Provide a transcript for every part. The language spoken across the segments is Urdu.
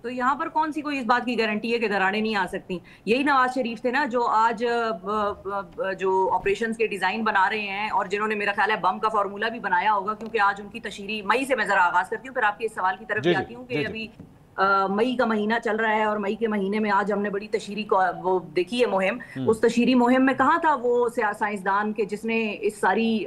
تو یہاں پر کون سی کوئی اس بات کی گارنٹی ہے کہ دراڑیں نہیں آ سکتی؟ یہی نواز شریف تھے نا جو آج جو آپریشنز کے ڈیزائن بنا رہے ہیں، اور جنہوں نے میرا خیال ہے بم کا فارمولا بھی بنایا ہوگا، کیونکہ آج ان کی تشہیری مئی سے میں ذرا آغاز کرتی ہوں، پھر آپ کے اس سوال کی طرف بھی جی جی آتی ہوں جی کہ جی ابھی مئی کا مہینہ چل رہا ہے، اور مئی کے مہینے میں آج ہم نے بڑی تشہیری وہ دیکھی ہے مہم. اس تشہیری مہم میں کہاں تھا وہ سائنسدان کہ جس نے اس ساری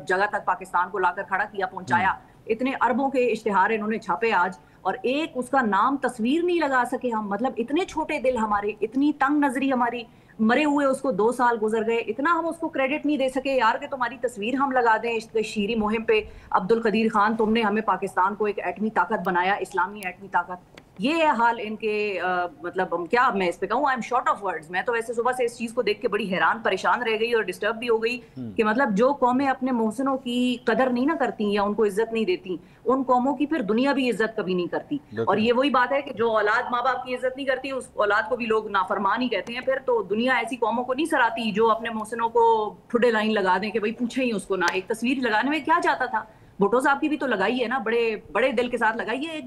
جگہ تک پاکستان کو لا کر کھڑا کیا، پہنچایا؟ اتنے اربوں کے اشتہار انہوں نے چھاپے آج، اور ایک اس کا نام تصویر نہیں لگا سکے ہم. مطلب اتنے چھوٹے دل ہمارے، اتنی تنگ نظری ہماری. مرے ہوئے اس کو 2 سال گزر گئے، اتنا ہم اس کو کریڈٹ نہیں دے سکے یار کہ تمہاری تصویر ہم لگا دیں اس تشہیری مہم پہ. عبد القدیر خان، تم نے ہمیں پاکستان کو ایک ایٹمی طاقت بنایا، اسلامی ایٹمی طاقت. یہ ہے حال ان کے. مطلب کیا میں اس پہ کہوں، I am short of words. میں تو ویسے صبح سے اس چیز کو دیکھ کے بڑی حیران پریشان رہ گئی اور ڈسٹرب بھی ہو گئی کہ مطلب جو قومیں اپنے محسنوں کی قدر نہیں نہ کرتی یا ان کو عزت نہیں دیتی، ان قوموں کی پھر دنیا بھی عزت کبھی نہیں کرتی. اور یہ وہی بات ہے کہ جو اولاد ماں باپ کی عزت نہیں کرتی، اس اولاد کو بھی لوگ نافرمان ہی کہتے ہیں. پھر تو دنیا ایسی قوموں کو نہیں سراتی جو اپنے محسنوں کو ٹھڈے لائن لگا دیں کہ بھائی پوچھیں ہی اس کو نہ. ایک تصویر لگانے میں کیا جاتا تھا؟ بھٹو صاحب کی بھی تو لگائی ہے نا، بڑے بڑے دل کے ساتھ لگائی ہے. ایک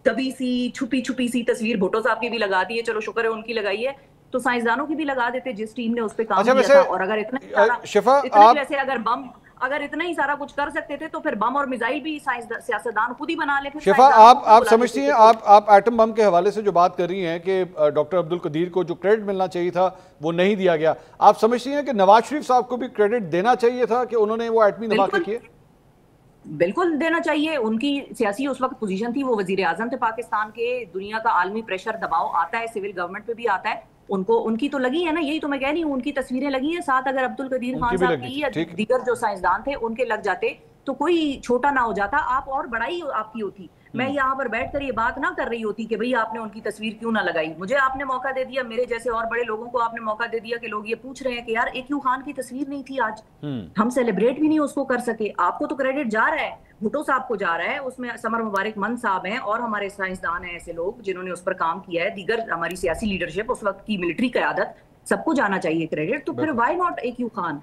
دبی سی چھپی چھپی سی تصویر بھٹو صاحب کی بھی لگا دی ہے، چلو شکر ہے ان کی لگائی ہے. تو سائنسدانوں کی بھی لگا دیتے جس ٹیم نے اس پہ کام اچھا کیا ویسے تھا. اور اگر اتنا ہی سارا شفا اتنا ہی آپ ویسے اگر اتنا ہی سارا کچھ کر سکتے تھے تو پھر بم اور میزائل بھی سیاستدان خود ہی بنا لے. پھر شفا سائنسدانوں کو کیوں آپ بلاتے سمجھتی تھے ہیں، کہ آپ ایٹم بم کے حوالے سے جو بات کر رہی ہیں کہ ڈاکٹر عبد القدیر کو جو کریڈٹ ملنا چاہیے تھا وہ نہیں دیا گیا، آپ سمجھتی ہیں کہ نواز شریف صاحب کو بھی کریڈٹ دینا چاہیے تھا کہ انہوں نے وہ ایٹمی دھماکے بالکل کیے؟ بالکل دینا چاہیے. ان کی سیاسی اس وقت پوزیشن تھی، وہ وزیر اعظم تھے پاکستان کے. دنیا کا عالمی پریشر دباؤ آتا ہے، سول گورنمنٹ پہ بھی آتا ہے. ان کی تو لگی ہے نا، یہی تو میں کہہ رہی ہوں، ان کی تصویریں لگی ہیں ساتھ. اگر عبد القدیر ان کی خان بھی صاحب لگنی کی تھی، یا ٹھیک ہے. دیگر جو سائنسدان تھے ان کے لگ جاتے تو کوئی چھوٹا نہ ہو جاتا. آپ اور بڑائی آپ کی ہوتی. میں یہاں پر بیٹھ کر یہ بات نہ کر رہی ہوتی کہ بھئی آپ نے ان کی تصویر کیوں نہ لگائی. مجھے آپ نے موقع دے دیا، میرے جیسے اور بڑے لوگوں کو آپ نے موقع دے دیا کہ لوگ یہ پوچھ رہے ہیں کہ یار AQ خان کی تصویر نہیں تھی آج، ہم سیلیبریٹ بھی نہیں اس کو کر سکے. آپ کو تو کریڈٹ جا رہا ہے، بھٹو صاحب کو جا رہا ہے، اس میں سمر مبارک من صاحب ہیں اور ہمارے سائنسدان ہیں ایسے لوگ جنہوں نے اس پر کام کیا ہے، دیگر ہماری سیاسی لیڈرشپ، اس وقت کی ملٹری قیادت، سب کو جانا چاہیے کریڈٹ. تو پھر بالکل. Why not AQ Khan?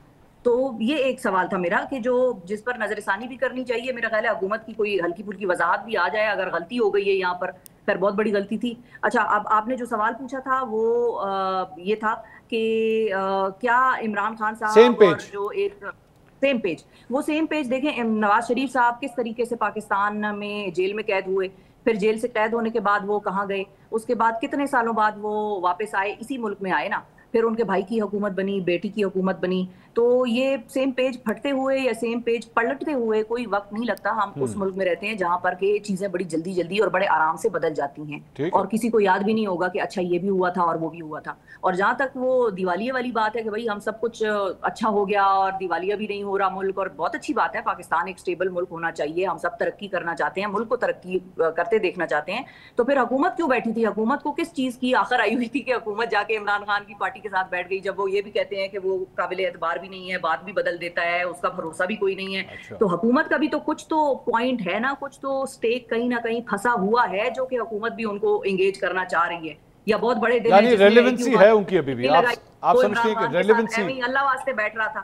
تو یہ ایک سوال تھا میرا کہ جس پر نظر ثانی بھی کرنی چاہیے. میرا خیال ہے حکومت کی کوئی ہلکی پھلکی وضاحت بھی آ جائے اگر غلطی ہو گئی ہے یہاں پر. خیر بہت بڑی غلطی تھی. اچھا اب آپ نے جو سوال پوچھا تھا وہ یہ تھا کہ کیا عمران خان سیم صاحب اور پیج. جو ایک سیم پیج، وہ سیم پیج دیکھیں. نواز شریف صاحب کس طریقے سے پاکستان میں جیل میں قید ہوئے، پھر جیل سے قید ہونے کے بعد وہ کہاں گئے، اس کے بعد کتنے سالوں بعد وہ واپس آئے، اسی ملک میں آئے نا. پھر ان کے بھائی کی حکومت بنی، بیٹی کی حکومت بنی. تو یہ سیم پیج پھٹتے ہوئے یا سیم پیج پلٹتے ہوئے کوئی وقت نہیں لگتا. ہم اس ملک میں رہتے ہیں جہاں پر کہ چیزیں بڑی جلدی جلدی اور بڑے آرام سے بدل جاتی ہیں، ٹھیک ہے. اور کسی کو یاد بھی نہیں ہوگا کہ اچھا یہ بھی ہوا تھا اور وہ بھی ہوا تھا. اور جہاں تک وہ دیوالیے والی بات ہے کہ بھئی ہم سب کچھ اچھا ہو گیا اور دیوالیہ بھی نہیں ہو رہا ملک، اور بہت اچھی بات ہے، پاکستان ایک سٹیبل ملک ہونا چاہیے، ہم سب ترقی کرنا چاہتے ہیں، ملک کو ترقی کرتے دیکھنا چاہتے ہیں. تو پھر حکومت کیوں بیٹھی تھی؟ حکومت کو کس چیز کی آخر آئی ہوئی تھی کہ حکومت جا کے عمران خان کی پارٹی کے ساتھ بیٹھ گئی، جب وہ یہ بھی کہتے ہیں کہ وہ قابل اعتبار بھی نہیں ہے، بات بھی بدل دیتا ہے، اس کا بھروسہ بھی کوئی نہیں ہے. اچھا. تو حکومت کا بھی تو کچھ تو پوائنٹ ہے نا، کچھ تو سٹیک کہیں نہ کہیں پھنسا ہوا ہے جو کہ حکومت بھی ان کو انگیج کرنا چاہ رہی ہے. یا بہت بڑے دل ہیں یعنی جس نے AQ ریلیونسی خان ہے ان کی ابھی بھی، نہیں لگائی، آپ وہ سمجھتی عمران ہیں کہ خان کے ساتھ ریلیونسی؟ ایویں اللہ واسطے بیٹھ رہا تھا.